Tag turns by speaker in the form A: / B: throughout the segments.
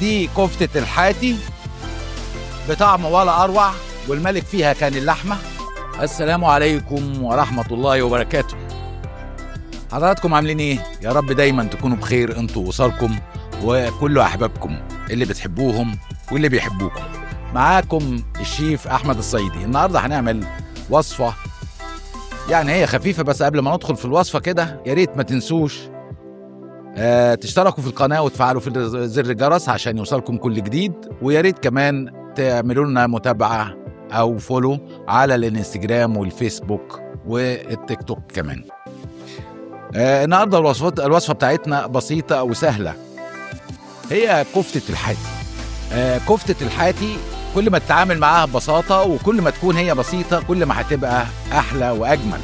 A: دي كفتة الحاتي بطعم ولا أروع، والملك فيها كان اللحمة. السلام عليكم ورحمة الله وبركاته. حضراتكم عاملين ايه؟ يا رب دايما تكونوا بخير انتوا وأسركم وكل أحبابكم اللي بتحبوهم واللي بيحبوكم. معاكم الشيف أحمد الصيدي. النهاردة هنعمل وصفة يعني هي خفيفة، بس قبل ما ندخل في الوصفة كده يا ريت ما تنسوش تشتركوا في القناة وتفعلوا في زر الجرس عشان يوصلكم كل جديد، ويا ريت كمان تعملوا لنا متابعة أو فولو على الانستجرام والفيسبوك والتيك توك كمان. النهاردة الوصفة بتاعتنا بسيطة وسهلة، هي كفتة الحاتي. كفتة الحاتي كل ما تتعامل معاها ببساطة وكل ما تكون هي بسيطة كل ما هتبقى أحلى وأجمل.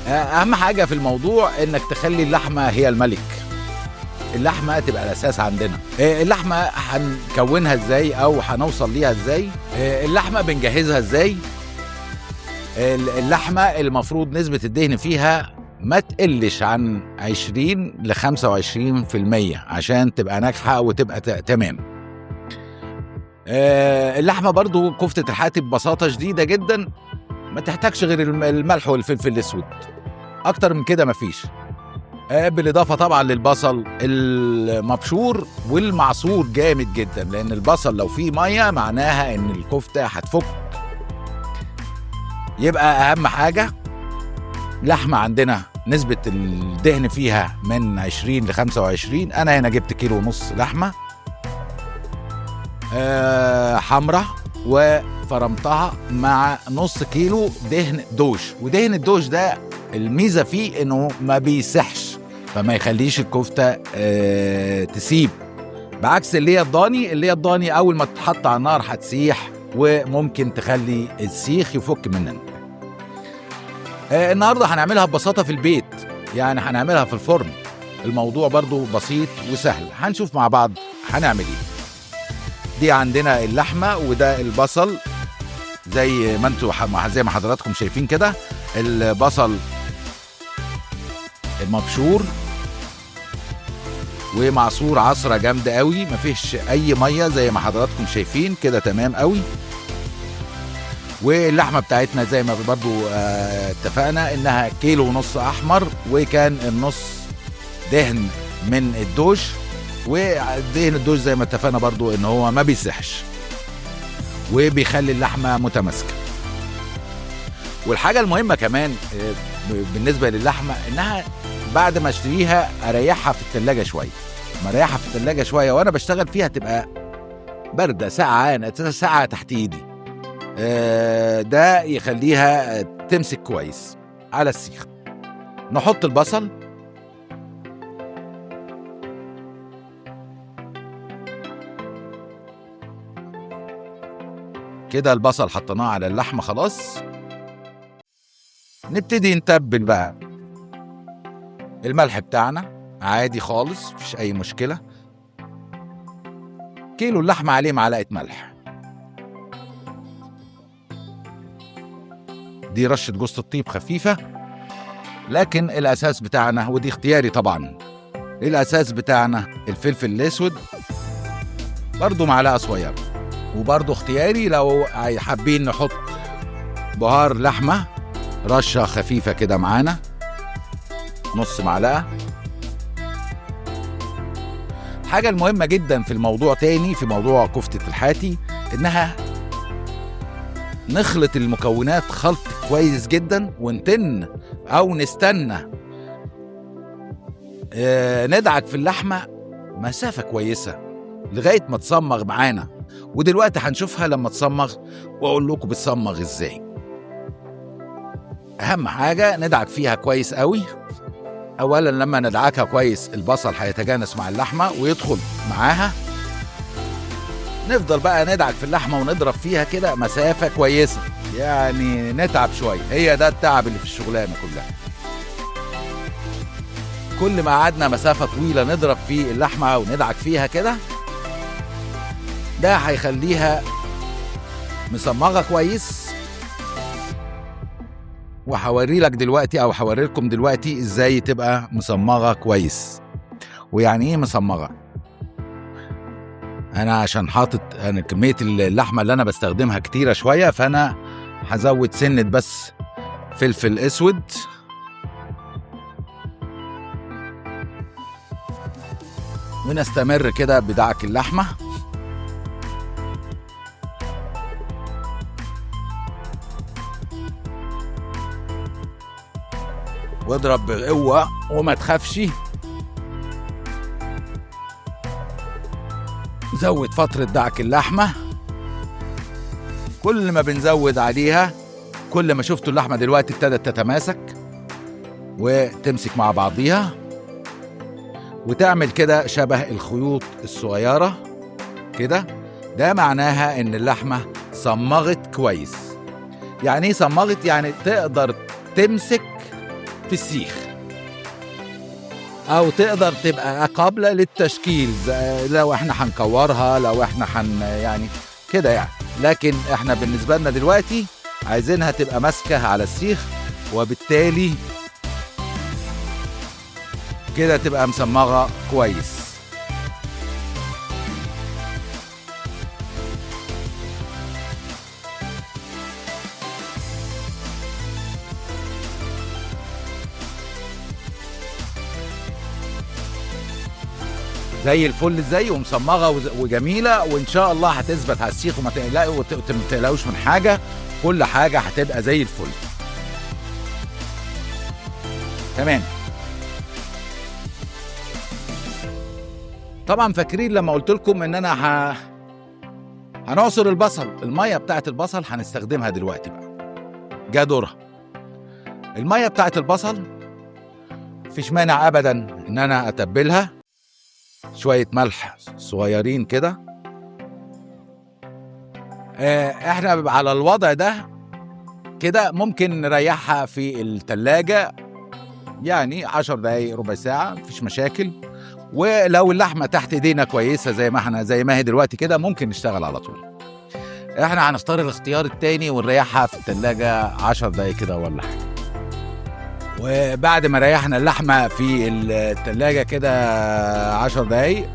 A: أهم حاجة في الموضوع إنك تخلي اللحمة هي الملك، اللحمة تبقى الأساس عندنا. اللحمة هنكونها إزاي أو هنوصل ليها إزاي؟ اللحمة بنجهزها إزاي؟ اللحمة المفروض نسبة الدهن فيها ما تقلش عن 20 ل 25% عشان تبقى ناجحة وتبقى تمام. اللحمة برضو كفتة الحاتي ببساطة شديدة جدا ما تحتاجش غير الملح والفلفل الأسود، أكتر من كده مفيش. بالإضافة طبعا للبصل المبشور والمعصور جامد جدا، لأن البصل لو فيه مية معناها إن الكفتة هتفك. يبقى أهم حاجة لحمة عندنا نسبة الدهن فيها من 20 ل 25. أنا هنا جبت 1.5 كيلو لحمة حمرة وفرمتها مع نص كيلو دهن دوش. ودهن الدوش ده الميزة فيه إنه ما بيسحش، فما يخليش الكفتة تسيب، بعكس اللي هي الضاني أول ما تتحط على النار هتسيح وممكن تخلي السيخ يفك مننا. النهاردة هنعملها ببساطة في البيت، يعني هنعملها في الفرن. الموضوع برضو بسيط وسهل، هنشوف مع بعض هنعمل ايه. دي عندنا اللحمة وده البصل زي ما حضراتكم شايفين كده، البصل المبشور ومعصور عصرة جامدة قوي، مفيش اي مية زي ما حضراتكم شايفين كده، تمام قوي. واللحمة بتاعتنا زي ما برضو اتفقنا انها 1.5 كيلو احمر، وكان النص دهن من الدوش. ودهن الدوش زي ما اتفقنا برضو ان هو ما بيسحش وبيخلي اللحمة متماسكة. والحاجة المهمة كمان بالنسبة للحمة انها بعد ما اشتريها اريحها في الثلاجة شوية. ما اريحها في الثلاجة شوية وانا بشتغل فيها تبقى باردة ساعة تحت ايدي، ده يخليها تمسك كويس على السيخ. نحط البصل كده، البصل حطيناه على اللحمة خلاص. نبتدي نتبل بقى. الملح بتاعنا عادي خالص، مفيش اي مشكلة. كيلو اللحمة عليه معلقة ملح. دي رشة جوز الطيب خفيفة، لكن الأساس بتاعنا ودي اختياري طبعا، الأساس بتاعنا الفلفل الأسود برضو معلقة صغيرة، وبرضو اختياري لو حابين نحط بهار لحمة رشة خفيفة كده معانا نص معلقة. حاجة المهمة جدا في الموضوع تاني في موضوع كفتة الحاتي انها نخلط المكونات خلط كويس جدا، ونتن او نستنى ندعك في اللحمة مسافة كويسة لغاية ما تصمغ معانا. ودلوقتي هنشوفها لما تصمغ واقول لكم بتصمغ ازاي. اهم حاجة ندعك فيها كويس قوي. اولا لما ندعكها كويس البصل هيتجانس مع اللحمة ويدخل معاها. نفضل بقى ندعك في اللحمة ونضرب فيها كده مسافة كويسة، يعني نتعب شوية، هي ده التعب اللي في الشغلانة كلها. كل ما قعدنا مسافة طويلة نضرب في اللحمة وندعك فيها كده ده هيخليها مصمغة كويس. وهوري لك دلوقتي او هوري لكم دلوقتي ازاي تبقى مصمغة كويس. ويعني ايه مصمغة؟ انا عشان حاطط انا كميه اللحمه اللي انا بستخدمها كتيره شويه، فانا هزود سنه بس فلفل اسود، ونستمر كده بدعك اللحمه. واضرب بقوه وما تخافش. زود فترة دعك اللحمة. كل ما بنزود عليها كل ما شفتوا اللحمة دلوقتي ابتدت تتماسك وتمسك مع بعضيها وتعمل كده شبه الخيوط الصغيرة كده. ده معناها ان اللحمة صمغت كويس. يعني ايه صمغت؟ يعني تقدر تمسك في السيخ او تقدر تبقى قابلة للتشكيل لو احنا هنكورها، لو احنا يعني كده يعني. لكن احنا بالنسبة لنا دلوقتي عايزينها تبقى ماسكة على السيخ، وبالتالي كده تبقى مصمغة كويس. زي الفل ازاي ومصمغه وجميله، وان شاء الله هتثبت على السيخ وما تقلقوش من حاجه. كل حاجه هتبقى زي الفل. تمام. طبعا فاكرين لما قلت لكم ان انا هنعصر البصل. الميه بتاعت البصل هنستخدمها دلوقتي بقى، جا دورها. الميه بتاعت البصل مفيش مانع ابدا ان انا اتبلها شوية ملح صغيرين كده. احنا على الوضع ده كده ممكن نريحها في التلاجة يعني 10 دقايق ربع ساعة، مفيش مشاكل. ولو اللحمة تحت ايدينا كويسة زي ما هي دلوقتي كده، ممكن نشتغل على طول. احنا هنختار الاختيار التاني ونريحها في التلاجة 10 دقايق كده ولا حاجة. وبعد ما ريحنا اللحمة في التلاجة كده 10 دقايق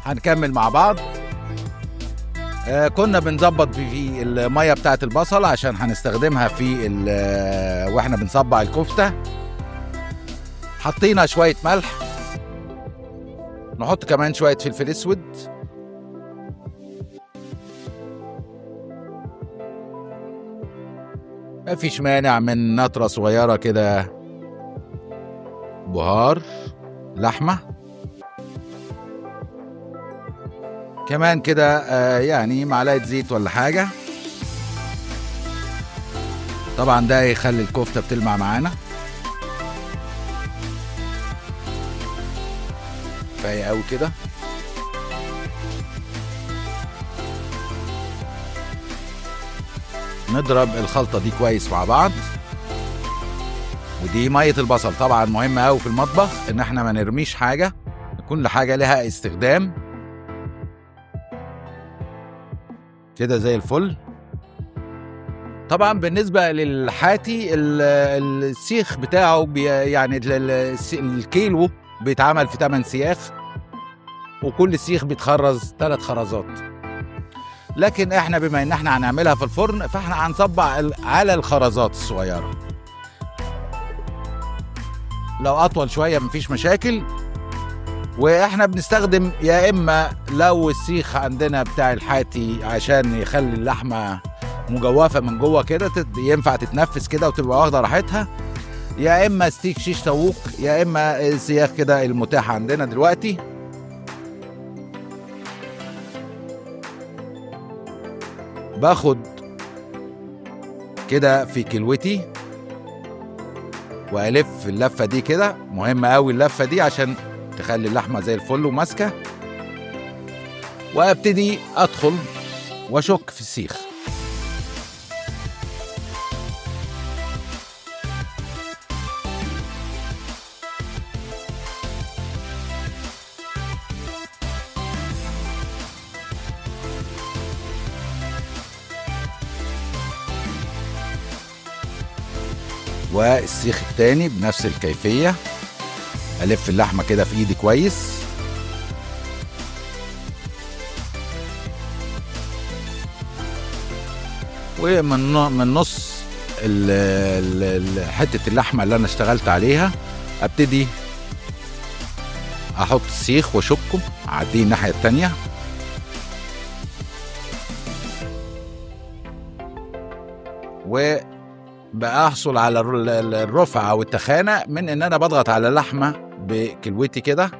A: هنكمل مع بعض. كنا بنظبط في المية بتاعة البصل عشان هنستخدمها في واحنا بنصبع الكفتة. حطينا شوية ملح، نحط كمان شوية فلفل اسود، مفيش مانع من نطرة صغيرة كده بهار لحمة كمان كده، يعني معلقة زيت ولا حاجة. طبعا ده يخلي الكفتة بتلمع معانا. كفاية قوي كده. نضرب الخلطة دي كويس مع بعض. ودي مية البصل طبعا مهمة قوي في المطبخ، ان احنا ما نرميش حاجة، كل حاجة لها استخدام. كده زي الفل. طبعا بالنسبة للحاتي السيخ بتاعه يعني الكيلو بيتعمل في 8 سياخ، وكل سيخ بيتخرز 3 خرزات. لكن احنا بما ان احنا هنعملها في الفرن، فاحنا هنصبع على الخرزات الصغيرة. لو اطول شوية مفيش مشاكل. واحنا بنستخدم يا اما لو السيخ عندنا بتاع الحاتي عشان يخلي اللحمة مجوفة من جوه كده ينفع تتنفس كده وتبقى واخدة راحتها، يا اما ستيك شيش طاووق، يا اما السياخ كده المتاح عندنا دلوقتي. باخد كده في كلوتي والف اللفه دي كده. مهمه قوي اللفه دي عشان تخلي اللحمه زي الفل وماسكه. وابتدي ادخل واشك في السيخ. والسيخ التاني بنفس الكيفية. ألف اللحمة كده في إيدي كويس. ومن نص حته اللحمه اللي انا اشتغلت عليها ابتدي احط السيخ واشكه، اعديه الناحيه التانيه، وبقى احصل على الرفعه او التخانه من ان انا بضغط على اللحمه بكلوتي كده،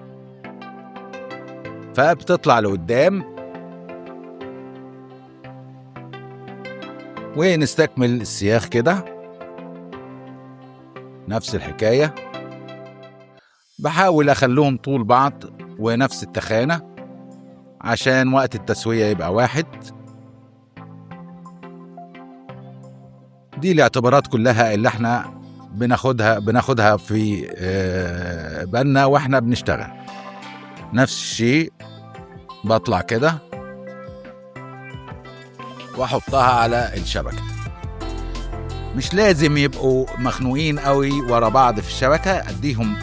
A: فبتطلع لقدام. ونستكمل السياخ كده نفس الحكايه، بحاول اخليهم طول بعض ونفس التخانه عشان وقت التسويه يبقى واحد. دي الاعتبارات كلها اللي احنا بناخدها في بالنا واحنا بنشتغل. نفس الشيء بطلع كده واحطها على الشبكه. مش لازم يبقوا مخنوقين قوي ورا بعض في الشبكه، اديهم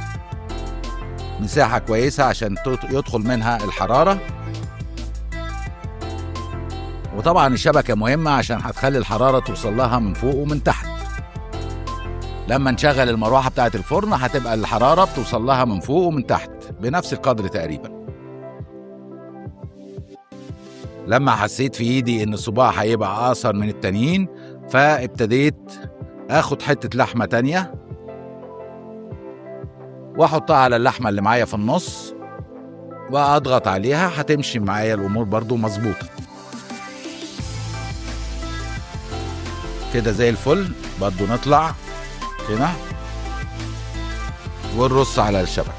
A: مساحه كويسه عشان يدخل منها الحراره. وطبعا الشبكه مهمه عشان هتخلي الحراره توصل لها من فوق ومن تحت. لما نشغل المروحه بتاعه الفرن هتبقى الحراره بتوصل لها من فوق ومن تحت بنفس القدر تقريبا. لما حسيت في ايدي ان الصباع هيبقى اقصر من التانيين، فابتديت اخد حته لحمه تانيه واحطها على اللحمه اللي معايا في النص واضغط عليها، هتمشي معايا الامور برضو مظبوطه كده زي الفل. برضو نطلع هنا ونرص على الشبكه.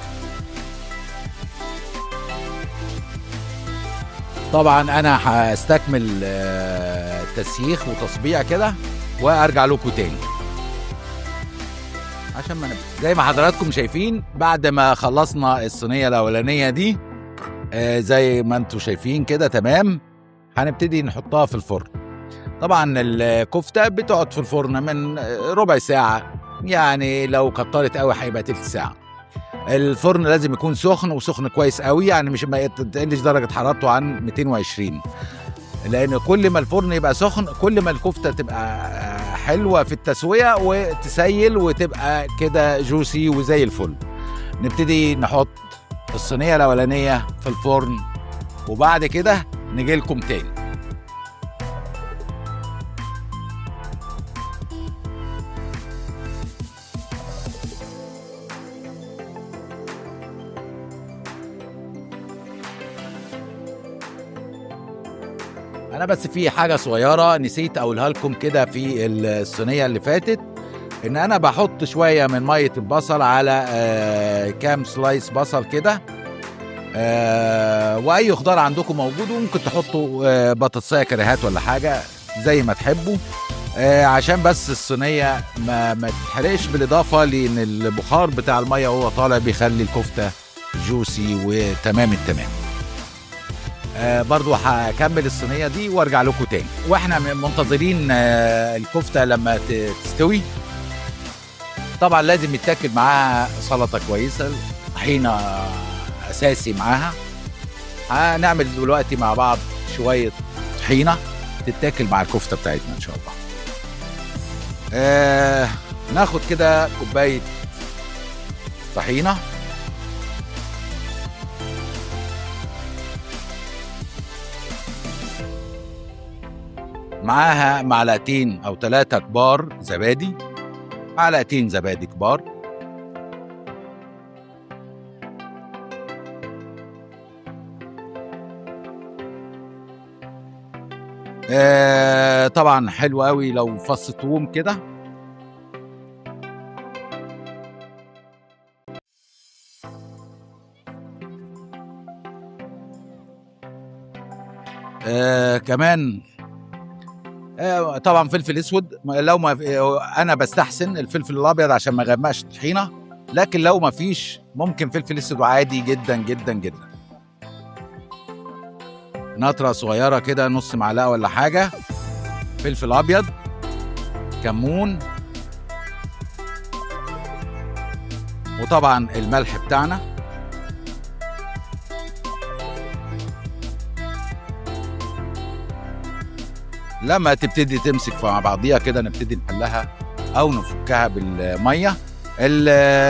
A: طبعا انا هستكمل تسييخ وتصبيع كده وارجع لكم تاني عشان ما نبقى زي ما حضراتكم شايفين. بعد ما خلصنا الصينيه الاولانيه دي زي ما انتم شايفين كده تمام، هنبتدي نحطها في الفرن. طبعا الكفته بتقعد في الفرن من ربع ساعه، يعني لو كترت قوي هيبقى تلت ساعه. الفرن لازم يكون سخن وسخن كويس قوي، يعني مش ما تقلش درجه حرارته عن 220، لان كل ما الفرن يبقى سخن كل ما الكفته تبقى حلوه في التسويه وتسيل وتبقى كده جوسي وزي الفل. نبتدي نحط الصينيه الاولانيه في الفرن وبعد كده نجي لكم تاني. انا بس في حاجه صغيره نسيت اقولها لكم كده في الصينيه اللي فاتت، ان انا بحط شويه من ميه البصل على كام سلايس بصل كده، واي خضار عندكم موجود، وممكن تحطوا بطاطسايه كريهات ولا حاجه زي ما تحبوا، عشان بس الصينيه ما تتحرقش، بالاضافه لان البخار بتاع الميه وهو طالع بيخلي الكفته جوسي وتمام التمام. برضو هكمل الصينيه دي وارجع لكم تاني واحنا منتظرين الكفته لما تستوي. طبعا لازم يتاكل معاها سلطه كويسه، طحينه اساسي معاها. هنعمل دلوقتي مع بعض شويه طحينه تتاكل مع الكفته بتاعتنا ان شاء الله. ناخد كده كوبايه طحينه، معاها معلقتين او 3 كبار زبادي، معلقتين زبادي كبار، طبعا حلو قوي لو فص ثوم كده، كمان طبعا فلفل اسود. لو ما انا بستحسن الفلفل الابيض عشان ما يغمقش الطحينه، لكن لو ما فيش ممكن فلفل اسود عادي جدا جدا جدا. نطره صغيره كده، نص معلقه ولا حاجه فلفل ابيض، كمون، وطبعا الملح بتاعنا. لما تبتدي تمسك مع بعضيها كده نبتدي نحلها او نفكها بالميه.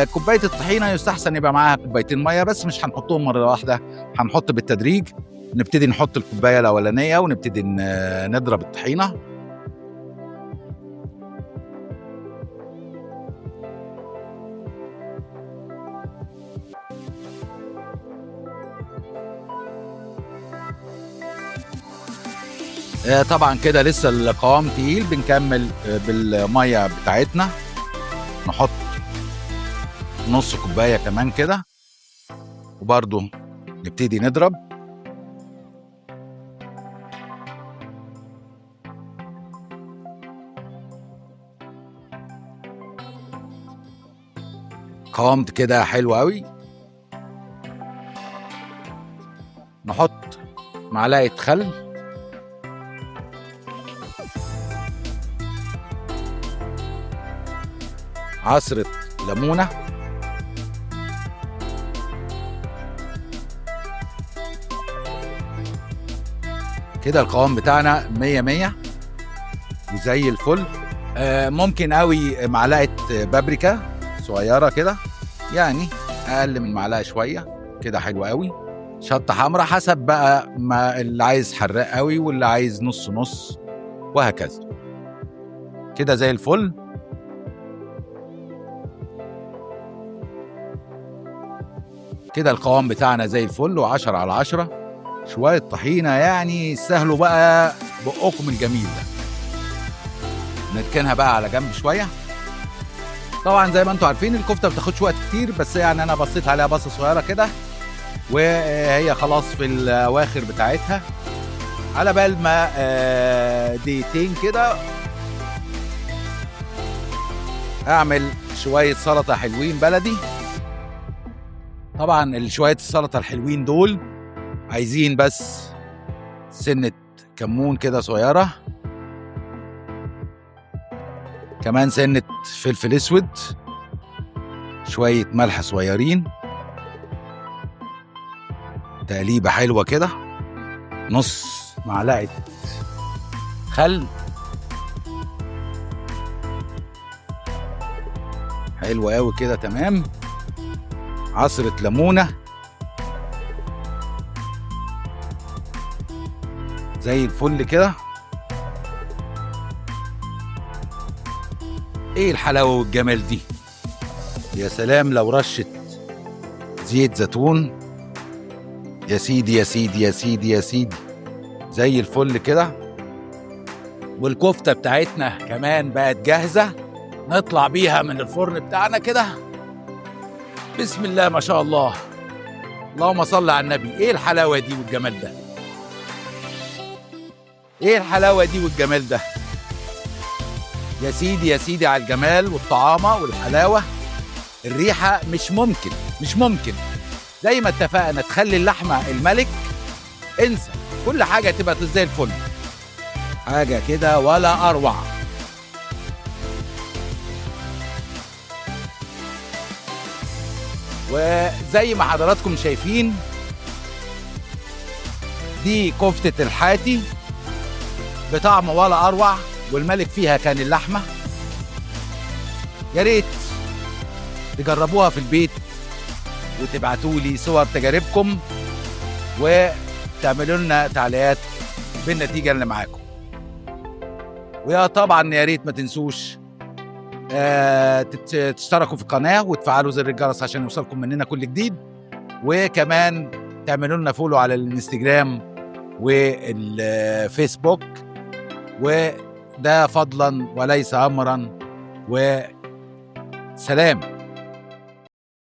A: كوبايه الطحينه يستحسن يبقى معاها كوبايتين ميه، بس مش هنحطهم مره واحده، هنحط بالتدريج. نبتدي نحط الكوبايه الاولانيه ونبتدي نضرب الطحينه. طبعا كده لسه القوام تقيل، بنكمل بالميه بتاعتنا، نحط نص كوبايه كمان كده وبرضو نبتدي نضرب. قوامت كده حلو قوي. نحط معلقه خل، عصرة ليمونة، كده القوام بتاعنا 100 وزي الفل. ممكن قوي معلقة بابريكا صغيرة كده، يعني اقل من معلقة شوية كده، حلو قوي. شطة حمراء حسب بقى ما اللي عايز حراق قوي واللي عايز نص نص، وهكذا. كده زي الفل. كده القوام بتاعنا زي الفل و10 على 10. شوية طحينة يعني يستاهلوا بقى بقكم الجميل ده. نركنها بقى على جنب شوية. طبعا زي ما انتم عارفين الكفتة بتاخدش وقت كتير، بس يعني انا بصيت عليها بصة صغيرة كده وهي خلاص في الاواخر بتاعتها. على بال ما دقيقتين كده اعمل شوية سلطة حلوين بلدي. طبعا شوية السلطة الحلوين دول عايزين بس سنة كمون كده صغيرة، كمان سنة فلفل اسود، شوية ملح صغيرين، تقليبة حلوة كده، نص معلقة خل، حلوة قوي كده تمام، عصرة ليمونة زي الفل كده. ايه الحلاوة والجمال دي! يا سلام لو رشة زيت زيتون، يا سيدي يا سيدي يا سيدي يا سيدي، زي الفل كده. والكفتة بتاعتنا كمان بقت جاهزة، نطلع بيها من الفرن بتاعنا كده. بسم الله ما شاء الله، اللهم صل على النبي. ايه الحلاوة دي والجمال ده! ايه الحلاوة دي والجمال ده! يا سيدي يا سيدي على الجمال والطعامة والحلاوة. الريحة مش ممكن زي ما اتفقنا تخلي اللحمة الملك. انسى كل حاجة تبقى زي الفل، حاجة كده ولا أروع. وزي ما حضراتكم شايفين دي كفتة الحاتي بطعم ولا أروع، والملك فيها كان اللحمة. يا ريت تجربوها في البيت وتبعتوا لي صور تجاربكم وتعملوا لنا تعليقات بالنتيجة اللي معاكم. ويا طبعا يا ريت ما تنسوش تشتركوا في القناة وتفعلوا زر الجرس عشان يوصلكم مننا كل جديد، وكمان تعملوا لنا فولو على الانستجرام والفيسبوك، وده فضلا وليس امرا. وسلام.